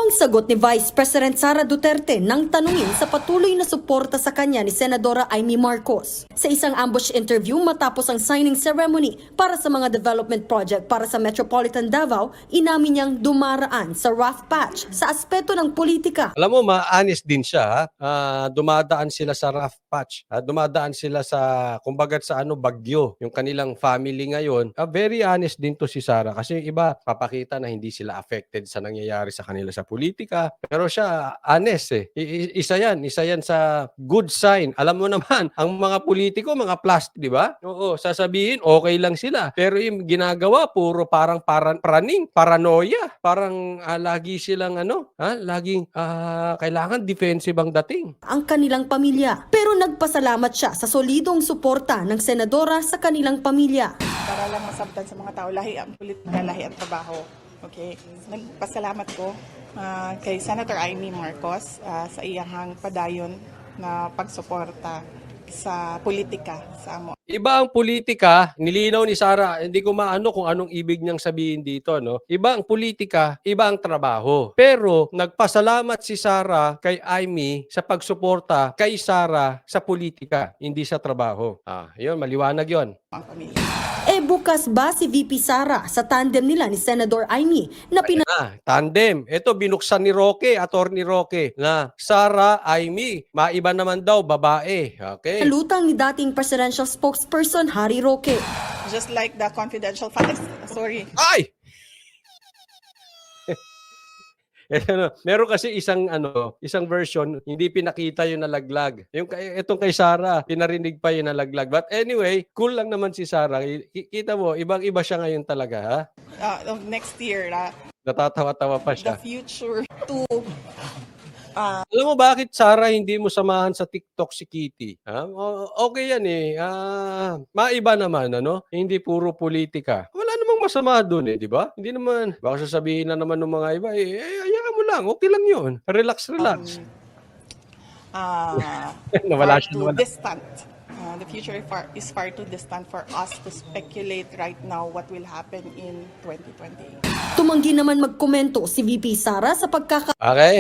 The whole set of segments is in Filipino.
Ang sagot ni Vice President Sara Duterte nang tanungin sa patuloy na suporta sa kanya ni Senadora Amy Marcos. Sa isang ambush interview matapos ang signing ceremony para sa mga development project para sa Metropolitan Davao, inamin niyang dumaraan sa rough patch sa aspeto ng politika. Alam mo, ma-honest din siya. Dumadaan sila sa rough patch. Dumadaan sila sa, kumbaga sa bagyo. Yung kanilang family ngayon. Very honest din to si Sara. Kasi yung iba, papakita na hindi sila affected sa nangyayari sa kanila sa politika. Pero siya, honest eh. Isa yan sa good sign. Alam mo naman, ang mga politiko, mga plastic, di ba? Oo, sasabihin, okay lang sila. Pero yung ginagawa, puro parang praning, paranoia. Parang lagi silang laging kailangan defensive ang dating. Ang kanilang pamilya. Pero nagpasalamat siya sa solidong suporta ng senadora sa kanilang pamilya. Para lang masabtan sa mga tao, lahi ang politika, lahi ang trabaho. Okay? Nagpasalamat ko kay Senator Amy Marcos sa iyang padayon na pagsuporta sa politika sa amo. Iba ang politika, nilinaw ni Sara, hindi ko maano kung anong ibig niyang sabihin dito, no? Iba ang politika, iba ang trabaho. Pero nagpasalamat si Sara kay Amy sa pagsuporta kay Sara sa politika, hindi sa trabaho. Yun, maliwanag yun. Ang pamilya. Bukas ba si VP Sara sa tandem nila ni Senador Amy na Tandem. Ito binuksan ni Roque, Attorney Roque, na Sara, Amy, maiba naman daw, babae. Okay? pinalutang ni dating presidential spokesperson Harry Roque. Just like the confidential files. Sorry. Ay! Meron kasi isang version, hindi pinakita yung nalaglag. Itong kay Sara, pinarinig pa yung nalaglag. But anyway, cool lang naman si Sara. Kita mo, ibang-iba siya ngayon talaga, ha? Next year, Natatawa-tawa pa the siya. future to Alam mo bakit, Sara, hindi mo samahan sa TikTok si Kitty? Okay yan eh. Maiba naman, Hindi puro politika. Wala namang masama doon eh, di ba? Hindi naman, baka sasabihin na naman ng mga iba, hayaan mo lang, okay lang yun. Relax. Nawala siya. too distant. The future is far too distant for us to speculate right now what will happen in 2028. Tumanggi naman magkomento si VP Sara sa Okay,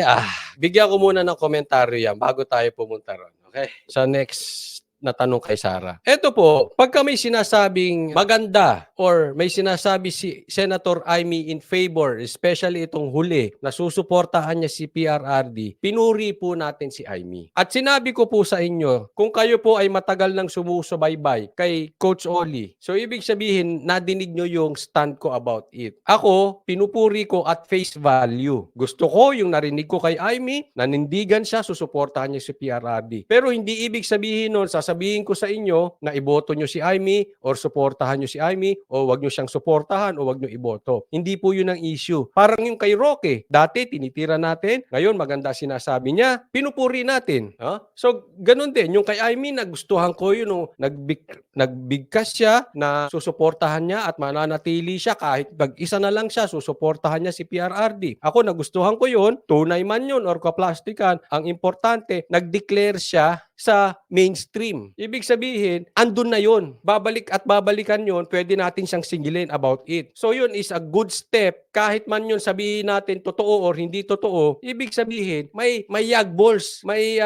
bigyan ko muna ng komentaryo yan bago tayo pumunta ron. Okay? Sa next na tanong kay Sara. Ito po, pagka may sinasabing maganda or may sinasabi si Senator Amy in favor, especially itong huli, na susuportahan niya si PRRD, pinuri po natin si Amy. At sinabi ko po sa inyo, kung kayo po ay matagal nang sumusubaybay kay Coach Oli, so ibig sabihin, nadinig nyo yung stand ko about it. Ako, pinupuri ko at face value. Gusto ko yung narinig ko kay Amy, nanindigan siya, susuportahan niya si PRRD. Pero hindi ibig sabihin nun, sasabihin ko sa inyo na iboto nyo si Amy or suportahan nyo si Amy o wag nyo siyang suportahan o wag nyo iboto. Hindi po yun ang issue. Parang yung kay Roque, dati tinitira natin, ngayon maganda sinasabi niya, pinupuri natin. So, ganun din. Yung kay Amy, nagustuhan ko yun, nagbigkas siya na susuportahan niya at mananatili siya kahit mag-isa na lang siya, susuportahan niya si PRRD. Ako, nagustuhan ko yun, tunay man yun or kaplastikan, ang importante, nag-declare siya sa mainstream. Ibig sabihin, andun na yun. Babalik at babalikan yun, pwede natin siyang singilin about it. So yun is a good step. Kahit man yun sabihin natin totoo or hindi totoo, ibig sabihin, may yagballs, may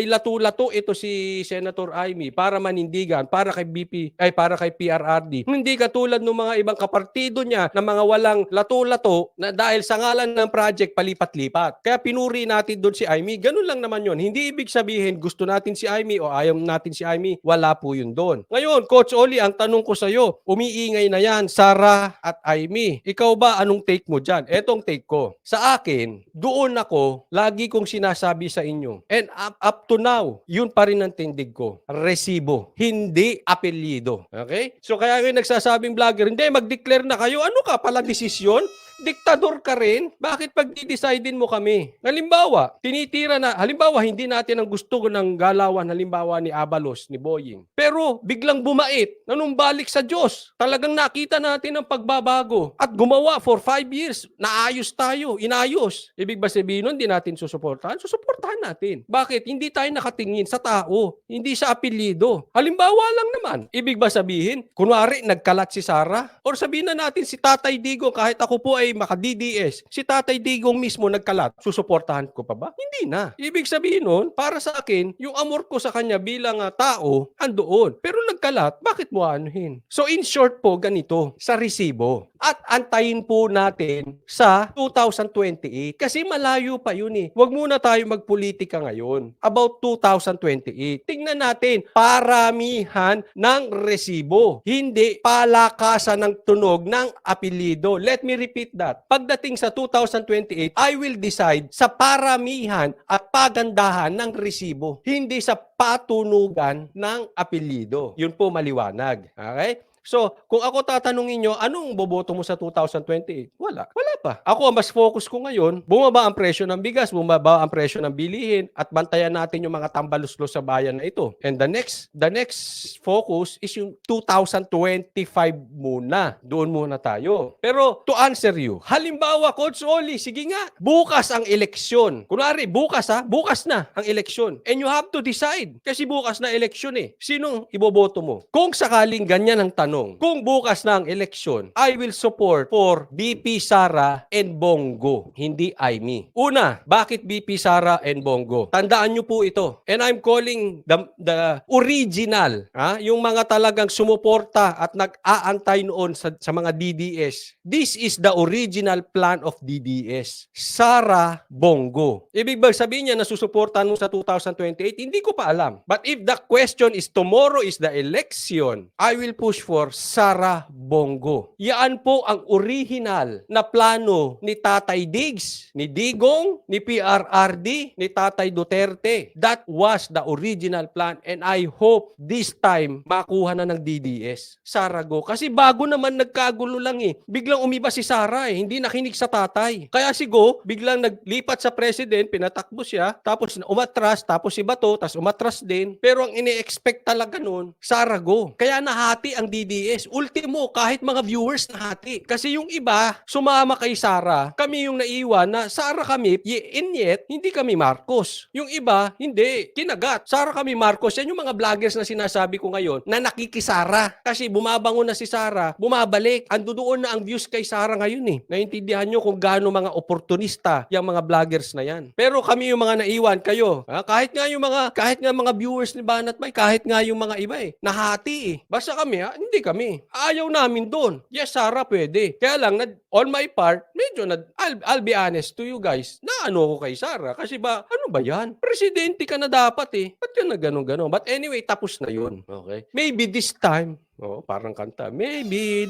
lato-lato ito si Senator Amy para manindigan, para kay PRRD. Hindi katulad ng mga ibang kapartido niya na mga walang lato-lato na dahil sa ngalan ng project palipat-lipat. Kaya pinuri natin doon si Amy. Ganun lang naman yun. Hindi ibig sabihin gusto natin si Amy o ayaw natin si Amy, wala po yun doon. Ngayon, Coach Oli, ang tanong ko sa iyo, umiingay na yan, Sara at Amy. Ikaw ba, anong take mo dyan? Etong take ko. Sa akin, doon ako, lagi kong sinasabi sa inyo, and up to now, yun pa rin ang tindig ko. Resibo, hindi apelyido. Okay? So kaya yung nagsasabing vlogger, hindi, mag-declare na kayo. Ano ka pala desisyon? Diktador ka rin? Bakit pag di-decidein mo kami? Halimbawa, hindi natin ang gusto ng galawan, halimbawa ni Abalos, ni Boying. Pero biglang bumait, nanumbalik sa Diyos. Talagang nakita natin ang pagbabago. At gumawa for 5 years, naayos tayo, inayos. Ibig ba sabihin nun, di natin susuportahan? Susuportahan natin. Bakit? Hindi tayo nakatingin sa tao, hindi sa apelyido. Halimbawa lang naman. Ibig ba sabihin, kunwari, nagkalat si Sara? Or sabihin na natin si Tatay Digo, kahit ako po ay ay maka-DDS, si Tatay Digong mismo nagkalat, susuportahan ko pa ba? Hindi na. Ibig sabihin nun, para sa akin, yung amor ko sa kanya bilang tao, andoon. Pero nagkalat, bakit mo anuhin? So in short po, ganito, sa resibo. At antayin po natin sa 2028. Kasi malayo pa yun eh. Huwag muna tayo magpolitika ngayon. About 2028. Tingnan natin, paramihan ng resibo. Hindi palakasan ng tunog ng apelido. Let me repeat that. Pagdating sa 2028, I will decide sa paramihan at pagandahan ng resibo. Hindi sa patunugan ng apelido. Yun po maliwanag. Okay? So, kung ako tatanungin nyo, anong boboto mo sa 2028? Wala. Wala pa. Ako, mas focus ko ngayon, bumaba ang presyo ng bigas, bumaba ang presyo ng bilihin, at bantayan natin yung mga tambaluslos sa bayan na ito. And the next focus is yung 2025 muna. Doon muna tayo. Pero, to answer you, halimbawa, Coach Oli, sige nga, bukas ang eleksyon. Kunwari, bukas na ang eleksyon. And you have to decide. Kasi bukas na eleksyon eh. Sinong iboboto mo? Kung sakaling ganyan ang tanong, kung bukas na ang eleksyon, I will support for BP Sara and Bongo, hindi Aimee. Una, bakit BP Sara and Bongo? Tandaan nyo po ito. And I'm calling the original, yung mga talagang sumuporta at nag-aantay noon sa mga DDS. This is the original plan of DDS. Sara, Bongo. Ibig ba sabihin niya na susuportahan mo sa 2028? Hindi ko pa alam. But if the question is tomorrow is the election, I will push for Sara, Bongo. Yan po ang original na plano ni Tatay Diggs, ni Digong, ni PRRD, ni Tatay Duterte. That was the original plan and I hope this time makuha na ng DDS. Sara, go. Kasi bago naman nagkagulo lang eh. Biglang umiba si Sara eh. Hindi nakinig sa tatay. Kaya si Go, biglang naglipat sa president, pinatakbo siya, tapos umatras, tapos si Bato, tapos umatras din. Pero ang ini-expect talaga nun, Sara, go. Kaya nahati ang DDS. Ultimo, kahit mga viewers nahati. Kasi yung iba, sumama kay Sara. Kami yung naiwan na Sara kami, and yet, hindi kami Marcos. Yung iba, hindi. Kinagat. Sara kami Marcos. Yan yung mga vloggers na sinasabi ko ngayon na nakikisara. Kasi bumabangon na si Sara, bumabalik. Ando doon na ang views kay Sara ngayon eh. Naintindihan nyo kung gaano mga oportunista yung mga vloggers na yan. Pero kami yung mga naiwan, kayo. Kahit nga mga viewers ni Banat May, kahit nga yung mga iba eh. Nahati eh. Basta kami hindi kami. Ayaw namin doon. Yes, Sara, pwede. Kaya lang, on my part, medyo I'll be honest to you guys, na ano ko kay Sara. Kasi ba, ano ba yan? Presidente ka na dapat eh. Ba't ka na ganun-ganun? But anyway, tapos na yun. Okay? Maybe this time, parang kanta. Maybe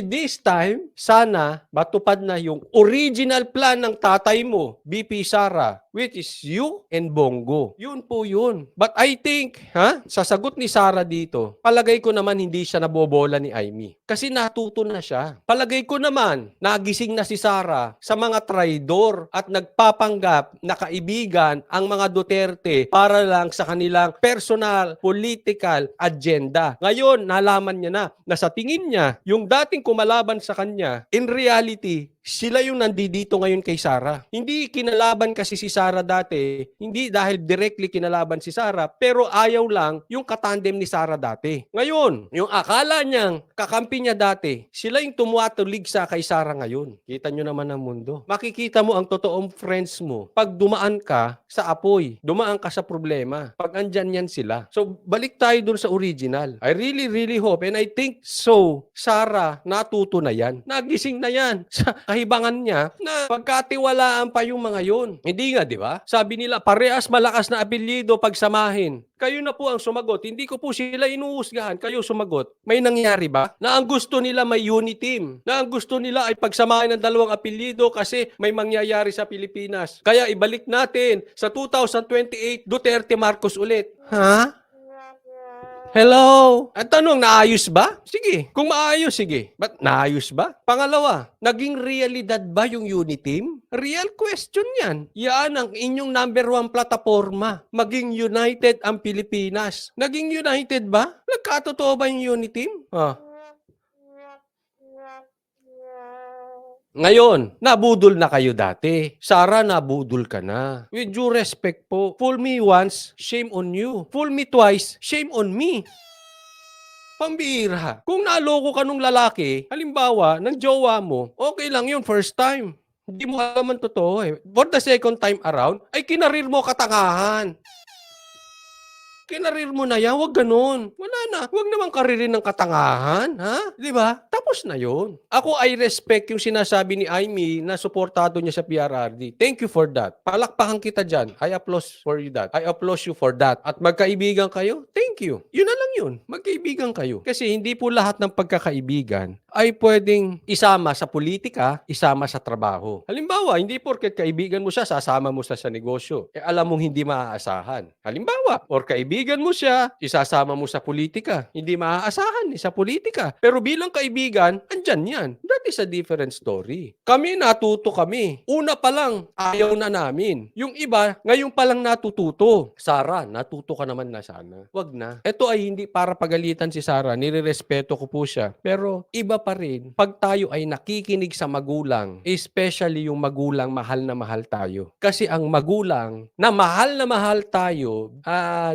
this time, sana matupad na yung original plan ng tatay mo, BP Sara, which is you and Bongo. Yun po yun. But I think, sa sagot ni Sara dito, palagay ko naman hindi siya nabobola ni Aimee. Kasi natuto na siya. Palagay ko naman, nagising na si Sara sa mga traidor at nagpapanggap na kaibigan ang mga Duterte para lang sa kanilang personal, political agenda. Ngayon, nalaman niya na sa tingin niya, yung dating kumalaban sa kanya, in reality, sila yung nandito ngayon kay Sara. Hindi kinalaban kasi si Sara dati, hindi dahil directly kinalaban si Sara, pero ayaw lang yung katandem ni Sara dati. Ngayon, yung akala niyang kakampi niya dati, sila yung tumuatulig sa kay Sara ngayon. Kita nyo naman ang mundo. Makikita mo ang totoong friends mo pag dumaan ka sa apoy, dumaan ka sa problema. Pag andyan yan sila. So, balik tayo dun sa original. I really hope and I think so, Sara, natuto na yan. Nagising na yan sa kahibangan niya na pagkatiwalaan pa yung mga yun. Hindi nga, di ba? Sabi nila, parehas malakas na apelyido pagsamahin. Kayo na po ang sumagot. Hindi ko po sila inuhusgahan. Kayo sumagot. May nangyari ba? Na ang gusto nila may unity team. Na ang gusto nila ay pagsamahin ng dalawang apelyido kasi may mangyayari sa Pilipinas. Kaya ibalik natin sa 2028, Duterte Marcos ulit. Hello? Ang tanong, naayos ba? Sige. Kung maayos, sige. But naayos ba? Pangalawa, naging realidad ba yung unity team? Real question yan. Yan ang inyong number 1 plataforma. Maging united ang Pilipinas. Naging united ba? Nagkatotoo ba yung unity team? Ngayon, nabudol na kayo dati. Sara, nabudol ka na. With due respect po, fool me once, shame on you. Fool me twice, shame on me. Pambihira. Kung naloko ka nung lalaki, halimbawa, ng jowa mo, okay lang yun first time. Hindi mo alam ang totoo eh. For the second time around, ay kinarir mo katangahan. Kinarir mo na yan, wag ganun. Wala na. Wag naman karirin ng katangahan, ha? Di ba? Tapos na yun. Ako, I respect yung sinasabi ni Aimee na suportado niya sa PRRD. Thank you for that. Palakpakan kita dyan. I applaud for you that. I applaud you for that. At magkaibigan kayo, thank you. Yun na lang yun. Magkaibigan kayo. Kasi hindi po lahat ng pagkakaibigan ay pwedeng isama sa politika, isama sa trabaho. Halimbawa, hindi porket kaibigan mo siya, sasama mo siya sa negosyo. Eh, alam mong hindi maaasahan. Halimbawa, or kaibigan mo siya, isasama mo sa politika. Hindi maaasahan sa politika. Pero bilang kaibigan, andyan yan. That is a different story. Kami, natuto kami. Una pa lang, ayaw na namin. Yung iba, ngayon pa lang natututo. Sarah, natuto ka naman na sana. Wag na. Ito ay hindi para pagalitan si Sarah. Nirerespeto ko po siya. Pero iba pa rin, pag tayo ay nakikinig sa magulang, especially yung magulang mahal na mahal tayo. Kasi ang magulang na mahal tayo,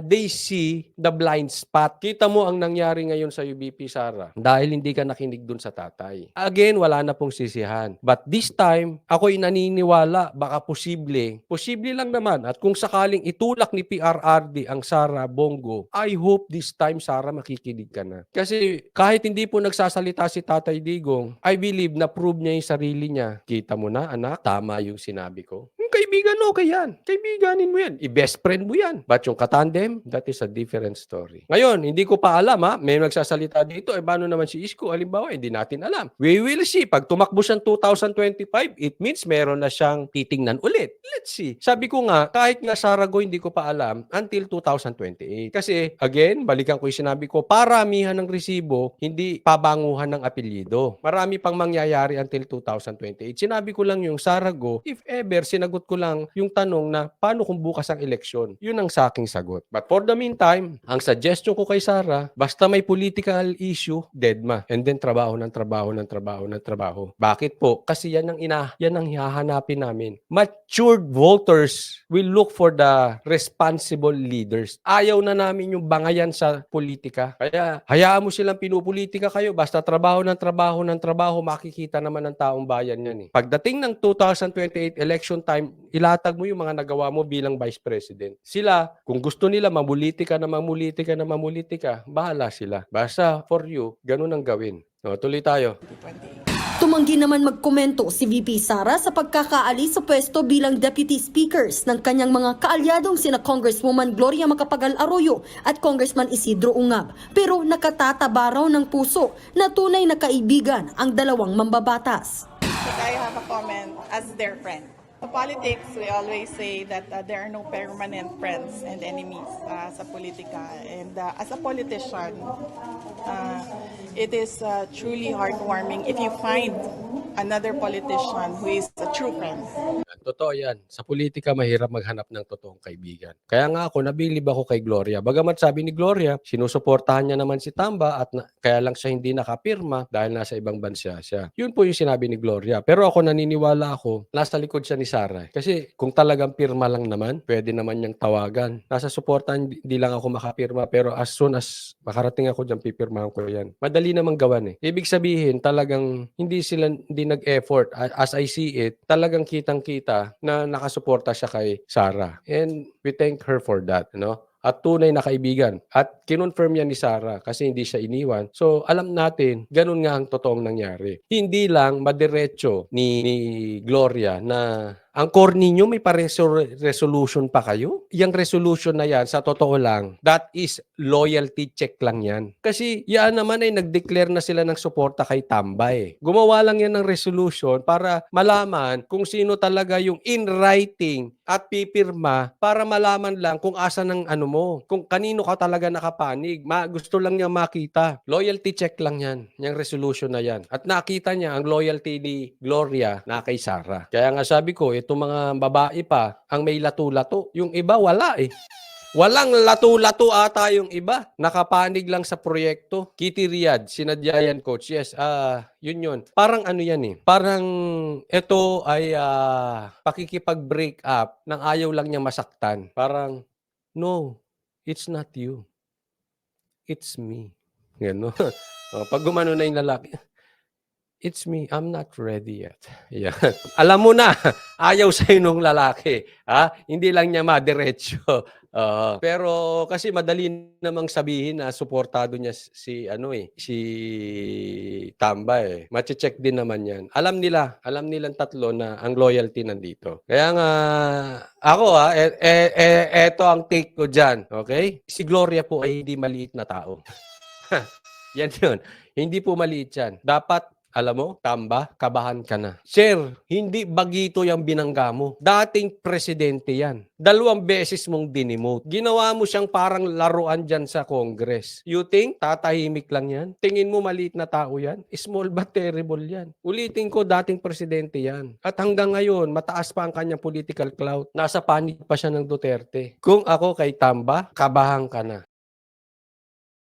they see the blind spot. Kita mo ang nangyari ngayon sa UBP, Sarah, dahil hindi ka nakinig dun sa tatay. Again, wala na pong sisihan. But this time, ako'y naniniwala, baka posible lang naman, at kung sakaling itulak ni PRRD ang Sarah Bongo, I hope this time, Sarah, makikinig ka na. Kasi kahit hindi po nagsasalita si Tatay Digong, I believe na prove niya yung sarili niya. Kita mo na, anak, tama yung sinabi ko. Yung kaibigan, okay yan. Kaibiganin mo yan. I-best friend mo yan. But yung katandem, that is a different story. Ngayon, hindi ko pa alam ha. May nagsasalita dito. Eh, paano naman si Isko? Halimbawa, hindi natin alam. We will see. Pag tumakbo siyang 2025, it means meron na siyang titingnan ulit. Let's see. Sabi ko nga, kahit nga Sarago, hindi ko pa alam until 2028. Kasi, again, balikan ko yung sinabi ko, paramihan ng resibo, hindi pabanguhan ng apelyido. Marami pang mangyayari until 2028. Sinabi ko lang yung Sarago, if ever, sinagot ko lang yung tanong na paano kung bukas ang eleksyon. Yun ang sa aking sagot. But for the meantime, ang suggestion ko kay Sarah, basta may political issue, deadma. And then trabaho ng trabaho ng trabaho ng trabaho. Bakit po? Kasi yan ang hihahanapin namin. Matured voters will look for the responsible leaders. Ayaw na namin yung bangayan sa politika. Kaya hayaan mo silang pinupolitika kayo, basta trabaho ng trabaho ng trabaho, makikita naman ng taong bayan yan eh. Pagdating ng 2028 election time, ilatag mo yung mga nagawa mo bilang Vice President. Sila, kung gusto nila mamulitika, bahala sila. Basta for you, ganun ang gawin. O, tuloy tayo. 2028. Tumanggi naman magkomento si VP Sara sa pagkakaalis sa pwesto bilang Deputy Speakers ng kanyang mga kaalyadong sina Congresswoman Gloria Macapagal Arroyo at Congressman Isidro Ungab. Pero nakatataba raw ng puso na tunay na kaibigan ang dalawang mambabatas. But I have a comment as their friend. In politics, we always say that there are no permanent friends and enemies sa politika. And as a politician, it is truly heartwarming if you find another politician who is a true friend. Totoo yan. Sa politika, mahirap maghanap ng totoong kaibigan. Kaya nga ako, nabilib ako kay Gloria. Bagamat sabi ni Gloria, sinusuportahan niya naman si Tamba at kaya lang siya hindi nakapirma dahil nasa ibang bansa siya. Yun po yung sinabi ni Gloria. Pero ako naniniwala ako, nasa likod siya ni Sara. Kasi kung talagang pirma lang naman, pwede naman niyang tawagan. Nasa suportahan, di lang ako makapirma. Pero as soon as makarating ako dyan, pipirmahan ko yan. Madali namang gawan eh. Ibig sabihin, talagang hindi nag-effort. As I see it, talagang kitang-kita na nakasuporta siya kay Sara. And we thank her for that, no? At tunay na kaibigan. At kinonfirm yan ni Sara kasi hindi siya iniwan. So, alam natin, ganun nga ang totoong nangyari. Hindi lang madiretso ni Gloria na ang core ninyo may resolution pa kayo? Yung resolution na yan, sa totoo lang, that is loyalty check lang yan. Kasi yan naman ay nag-declare na sila ng suporta kay Tambay. Gumawa lang yan ng resolution para malaman kung sino talaga yung in writing at pipirma para malaman lang kung asan ang ano mo, kung kanino ka talaga nakapanig. Gusto lang niya makita. Loyalty check lang yan, yung resolution na yan. At nakita niya ang loyalty ni Gloria na kay Sara. Kaya nga sabi ko, itong mga babae pa, ang may lato-lato. Yung iba, wala eh. Walang lato-lato ata yung iba. Nakapanig lang sa proyekto. Kitty Riyadh, sinadya yan, coach. Yes, yun. Parang ano yan eh. Parang ito ay pakikipag-break up nang ayaw lang niya masaktan. Parang, no, it's not you. It's me. Gano'n. Pag gumano na yung lalaki, "It's me, I'm not ready yet." Yan. Alam mo na, ayaw sa'yo nung lalaki, hindi lang niya madiretso. Oo. Pero kasi madali namang sabihin na suportado niya si Tamba, eh. Mache-check din naman 'yan. Alam nilang tatlo na ang loyalty nandito. Kaya nga ako, eto ang take ko diyan, okay? Si Gloria po ay hindi maliit na tao. Yan yun. Hindi po maliit yan. Dapat, alam mo, Tamba, kabahan ka na. Sir, hindi bagito yung binangga mo. Dating presidente yan. 2 beses mong dinimote. Ginawa mo siyang parang laruan dyan sa Congress. You think, tatahimik lang yan? Tingin mo maliit na tao yan? Small but terrible yan. Ulitin ko, dating presidente yan. At hanggang ngayon, mataas pa ang kanyang political clout. Nasa panig pa siya ng Duterte. Kung ako kay Tamba, kabahan ka na.